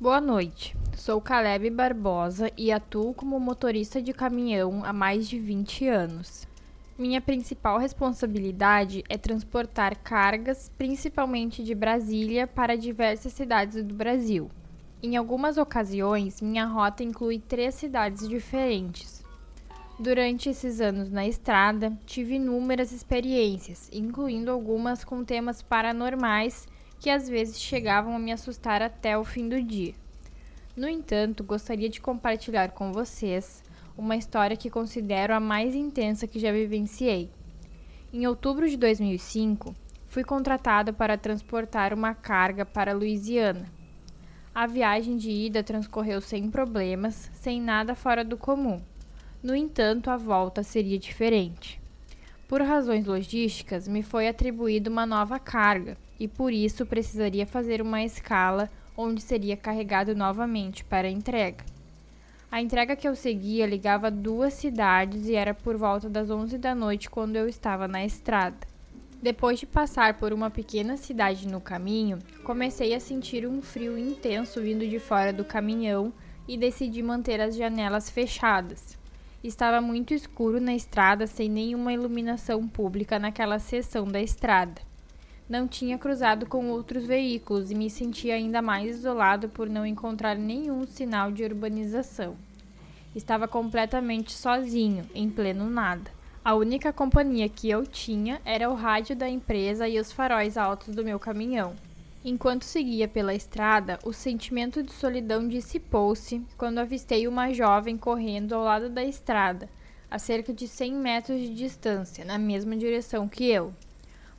Boa noite, sou Caleb Barbosa e atuo como motorista de caminhão há mais de 20 anos. Minha principal responsabilidade é transportar cargas, principalmente de Brasília, para diversas cidades do Brasil. Em algumas ocasiões, minha rota inclui 3 cidades diferentes. Durante esses anos na estrada, tive inúmeras experiências, incluindo algumas com temas paranormais que às vezes chegavam a me assustar até o fim do dia. No entanto, gostaria de compartilhar com vocês uma história que considero a mais intensa que já vivenciei. Em outubro de 2005, fui contratada para transportar uma carga para Louisiana. A viagem de ida transcorreu sem problemas, sem nada fora do comum. No entanto, a volta seria diferente. Por razões logísticas, me foi atribuída uma nova carga e por isso precisaria fazer uma escala onde seria carregado novamente para a entrega. A entrega que eu seguia ligava 2 cidades e era por volta das 11 da noite quando eu estava na estrada. Depois de passar por uma pequena cidade no caminho, comecei a sentir um frio intenso vindo de fora do caminhão e decidi manter as janelas fechadas. Estava muito escuro na estrada sem nenhuma iluminação pública naquela seção da estrada. Não tinha cruzado com outros veículos e me sentia ainda mais isolado por não encontrar nenhum sinal de urbanização. Estava completamente sozinho, em pleno nada. A única companhia que eu tinha era o rádio da empresa e os faróis altos do meu caminhão. Enquanto seguia pela estrada, o sentimento de solidão dissipou-se quando avistei uma jovem correndo ao lado da estrada, a cerca de 100 metros de distância, na mesma direção que eu.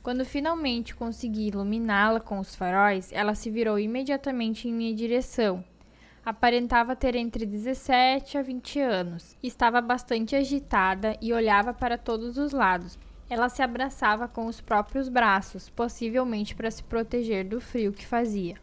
Quando finalmente consegui iluminá-la com os faróis, ela se virou imediatamente em minha direção. Aparentava ter entre 17 a 20 anos. Estava bastante agitada e olhava para todos os lados. Ela se abraçava com os próprios braços, possivelmente para se proteger do frio que fazia.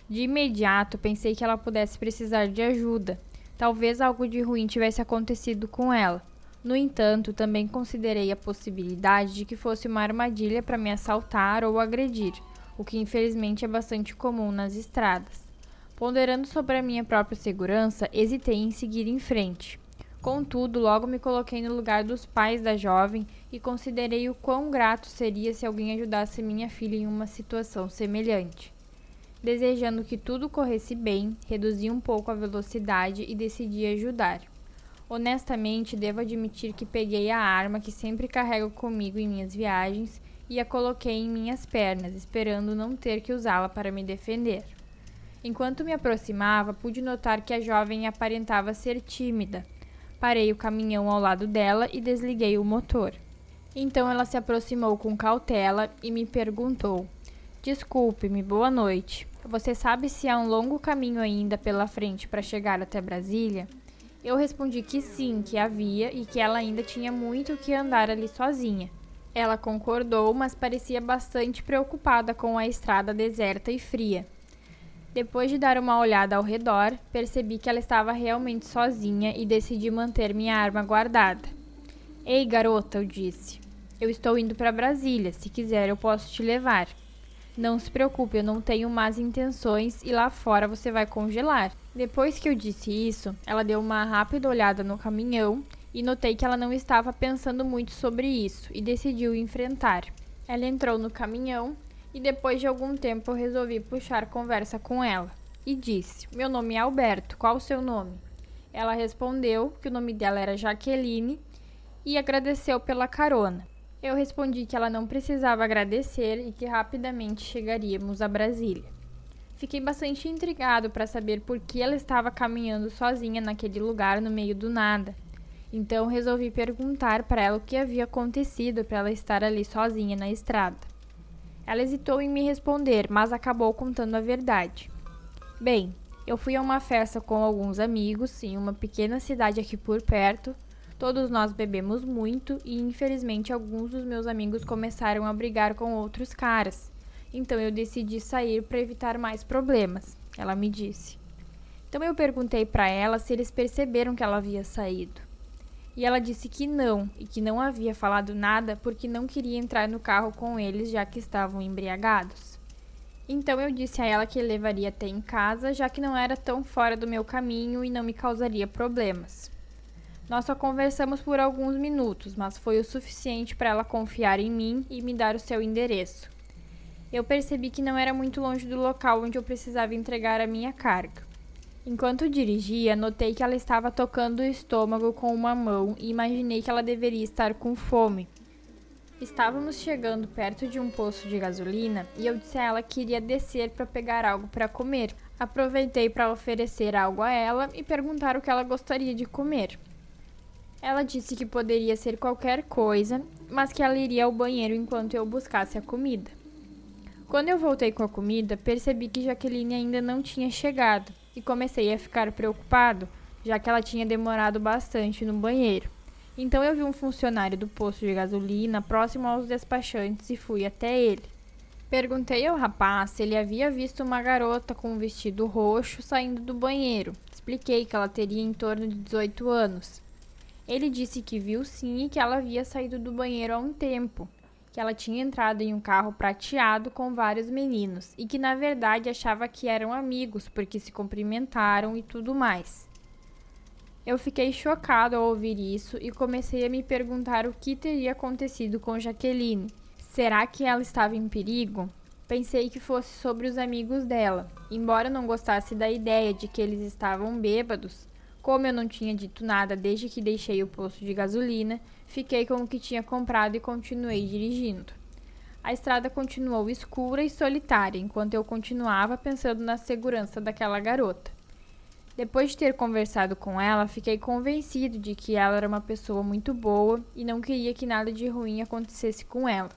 De imediato, pensei que ela pudesse precisar de ajuda. Talvez algo de ruim tivesse acontecido com ela. No entanto, também considerei a possibilidade de que fosse uma armadilha para me assaltar ou agredir, o que infelizmente é bastante comum nas estradas. Ponderando sobre a minha própria segurança, hesitei em seguir em frente. Contudo, logo me coloquei no lugar dos pais da jovem e considerei o quão grato seria se alguém ajudasse minha filha em uma situação semelhante. Desejando que tudo corresse bem, reduzi um pouco a velocidade e decidi ajudar. Honestamente, devo admitir que peguei a arma que sempre carrego comigo em minhas viagens e a coloquei em minhas pernas, esperando não ter que usá-la para me defender. Enquanto me aproximava, pude notar que a jovem aparentava ser tímida. Parei o caminhão ao lado dela e desliguei o motor. Então ela se aproximou com cautela e me perguntou: "Desculpe-me, boa noite. Você sabe se há um longo caminho ainda pela frente para chegar até Brasília?" Eu respondi que sim, que havia e que ela ainda tinha muito que andar ali sozinha. Ela concordou, mas parecia bastante preocupada com a estrada deserta e fria. Depois de dar uma olhada ao redor, percebi que ela estava realmente sozinha e decidi manter minha arma guardada. "Ei, garota", eu disse. "Eu estou indo para Brasília. Se quiser, eu posso te levar." "Não se preocupe, eu não tenho más intenções e lá fora você vai congelar." Depois que eu disse isso, ela deu uma rápida olhada no caminhão e notei que ela não estava pensando muito sobre isso e decidiu enfrentar. Ela entrou no caminhão e depois de algum tempo eu resolvi puxar conversa com ela e disse: "Meu nome é Alberto, qual o seu nome?" Ela respondeu que o nome dela era Jaqueline e agradeceu pela carona. Eu respondi que ela não precisava agradecer e que rapidamente chegaríamos a Brasília. Fiquei bastante intrigado para saber por que ela estava caminhando sozinha naquele lugar no meio do nada. Então resolvi perguntar para ela o que havia acontecido para ela estar ali sozinha na estrada. Ela hesitou em me responder, mas acabou contando a verdade. "Bem, eu fui a uma festa com alguns amigos em uma pequena cidade aqui por perto. Todos nós bebemos muito e infelizmente alguns dos meus amigos começaram a brigar com outros caras. Então eu decidi sair para evitar mais problemas", ela me disse. Então eu perguntei para ela se eles perceberam que ela havia saído. E ela disse que não, e que não havia falado nada porque não queria entrar no carro com eles já que estavam embriagados. Então eu disse a ela que levaria até em casa, já que não era tão fora do meu caminho e não me causaria problemas. Nós só conversamos por alguns minutos, mas foi o suficiente para ela confiar em mim e me dar o seu endereço. Eu percebi que não era muito longe do local onde eu precisava entregar a minha carga. Enquanto dirigia, notei que ela estava tocando o estômago com uma mão e imaginei que ela deveria estar com fome. Estávamos chegando perto de um posto de gasolina e eu disse a ela que iria descer para pegar algo para comer. Aproveitei para oferecer algo a ela e perguntar o que ela gostaria de comer. Ela disse que poderia ser qualquer coisa, mas que ela iria ao banheiro enquanto eu buscasse a comida. Quando eu voltei com a comida, percebi que Jaqueline ainda não tinha chegado e comecei a ficar preocupado, já que ela tinha demorado bastante no banheiro. Então eu vi um funcionário do posto de gasolina próximo aos despachantes e fui até ele. Perguntei ao rapaz se ele havia visto uma garota com um vestido roxo saindo do banheiro. Expliquei que ela teria em torno de 18 anos. Ele disse que viu sim e que ela havia saído do banheiro há um tempo, que ela tinha entrado em um carro prateado com vários meninos e que na verdade achava que eram amigos porque se cumprimentaram e tudo mais. Eu fiquei chocado ao ouvir isso e comecei a me perguntar o que teria acontecido com Jaqueline. Será que ela estava em perigo? Pensei que fosse sobre os amigos dela. Embora não gostasse da ideia de que eles estavam bêbados, como eu não tinha dito nada desde que deixei o posto de gasolina, fiquei com o que tinha comprado e continuei dirigindo. A estrada continuou escura e solitária enquanto eu continuava pensando na segurança daquela garota. Depois de ter conversado com ela, fiquei convencido de que ela era uma pessoa muito boa e não queria que nada de ruim acontecesse com ela.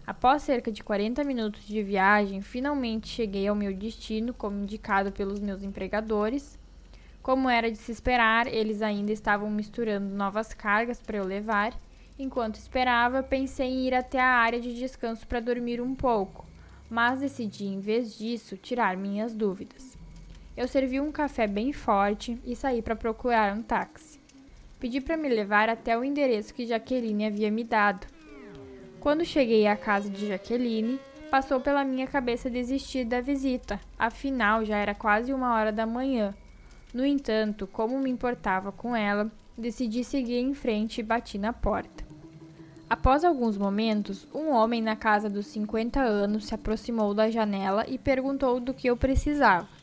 Após cerca de 40 minutos de viagem, finalmente cheguei ao meu destino, como indicado pelos meus empregadores. Como era de se esperar, eles ainda estavam misturando novas cargas para eu levar. Enquanto esperava, pensei em ir até a área de descanso para dormir um pouco, mas decidi, em vez disso, tirar minhas dúvidas. Eu servi um café bem forte e saí para procurar um táxi. Pedi para me levar até o endereço que Jaqueline havia me dado. Quando cheguei à casa de Jaqueline, passou pela minha cabeça desistir da visita, afinal já era quase 1h da manhã. No entanto, como me importava com ela, decidi seguir em frente e bati na porta. Após alguns momentos, um homem na casa dos 50 anos se aproximou da janela e perguntou do que eu precisava.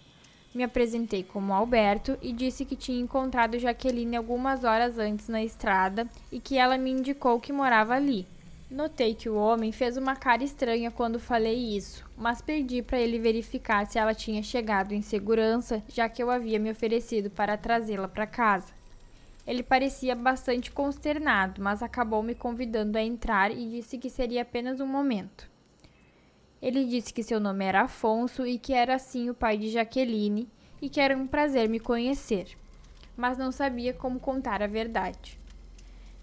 Me apresentei como Alberto e disse que tinha encontrado Jaqueline algumas horas antes na estrada e que ela me indicou que morava ali. Notei que o homem fez uma cara estranha quando falei isso, mas pedi para ele verificar se ela tinha chegado em segurança, já que eu havia me oferecido para trazê-la para casa. Ele parecia bastante consternado, mas acabou me convidando a entrar e disse que seria apenas um momento. Ele disse que seu nome era Afonso e que era sim o pai de Jaqueline e que era um prazer me conhecer, mas não sabia como contar a verdade.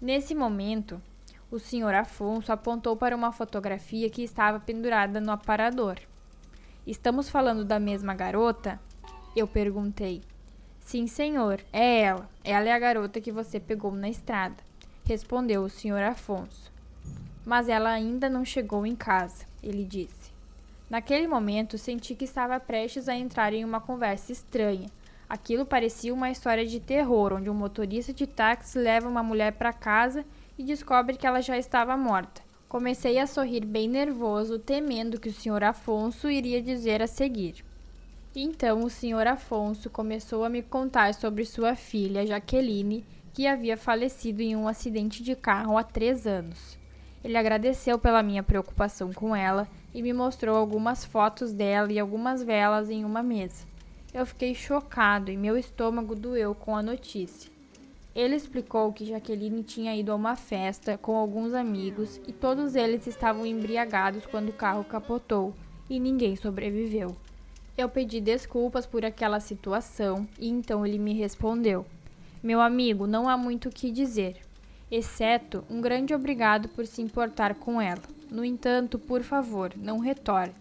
Nesse momento, o Sr. Afonso apontou para uma fotografia que estava pendurada no aparador. Estamos falando da mesma garota? Eu perguntei. Sim, senhor, é ela. Ela é a garota que você pegou na estrada, respondeu o Sr. Afonso. Mas ela ainda não chegou em casa, ele disse. Naquele momento, senti que estava prestes a entrar em uma conversa estranha. Aquilo parecia uma história de terror, onde um motorista de táxi leva uma mulher para casa e descobre que ela já estava morta. Comecei a sorrir bem nervoso, temendo que o Sr. Afonso iria dizer a seguir. Então o Sr. Afonso começou a me contar sobre sua filha, Jaqueline, que havia falecido em um acidente de carro há 3 anos. Ele agradeceu pela minha preocupação com ela e me mostrou algumas fotos dela e algumas velas em uma mesa. Eu fiquei chocado e meu estômago doeu com a notícia. Ele explicou que Jaqueline tinha ido a uma festa com alguns amigos e todos eles estavam embriagados quando o carro capotou e ninguém sobreviveu. Eu pedi desculpas por aquela situação e então ele me respondeu: Meu amigo, não há muito o que dizer, exceto um grande obrigado por se importar com ela. No entanto, por favor, não retorne.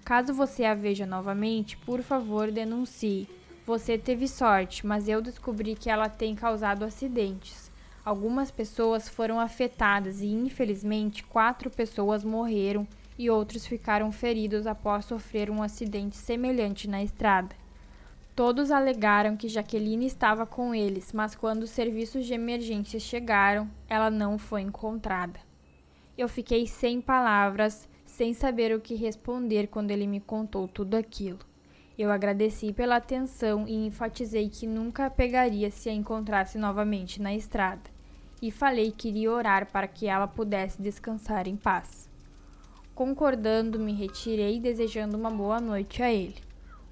Caso você a veja novamente, por favor, denuncie. Você teve sorte, mas eu descobri que ela tem causado acidentes. Algumas pessoas foram afetadas e, infelizmente, 4 pessoas morreram e outros ficaram feridos após sofrer um acidente semelhante na estrada. Todos alegaram que Jaqueline estava com eles, mas quando os serviços de emergência chegaram, ela não foi encontrada. Eu fiquei sem palavras, sem saber o que responder quando ele me contou tudo aquilo. Eu agradeci pela atenção e enfatizei que nunca a pegaria se a encontrasse novamente na estrada, e falei que iria orar para que ela pudesse descansar em paz. Concordando, me retirei desejando uma boa noite a ele.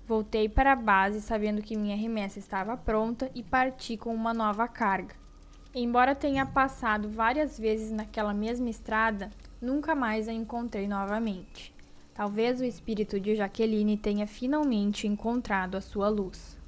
Voltei para a base sabendo que minha remessa estava pronta e parti com uma nova carga. Embora tenha passado várias vezes naquela mesma estrada, nunca mais a encontrei novamente. Talvez o espírito de Jaqueline tenha finalmente encontrado a sua luz.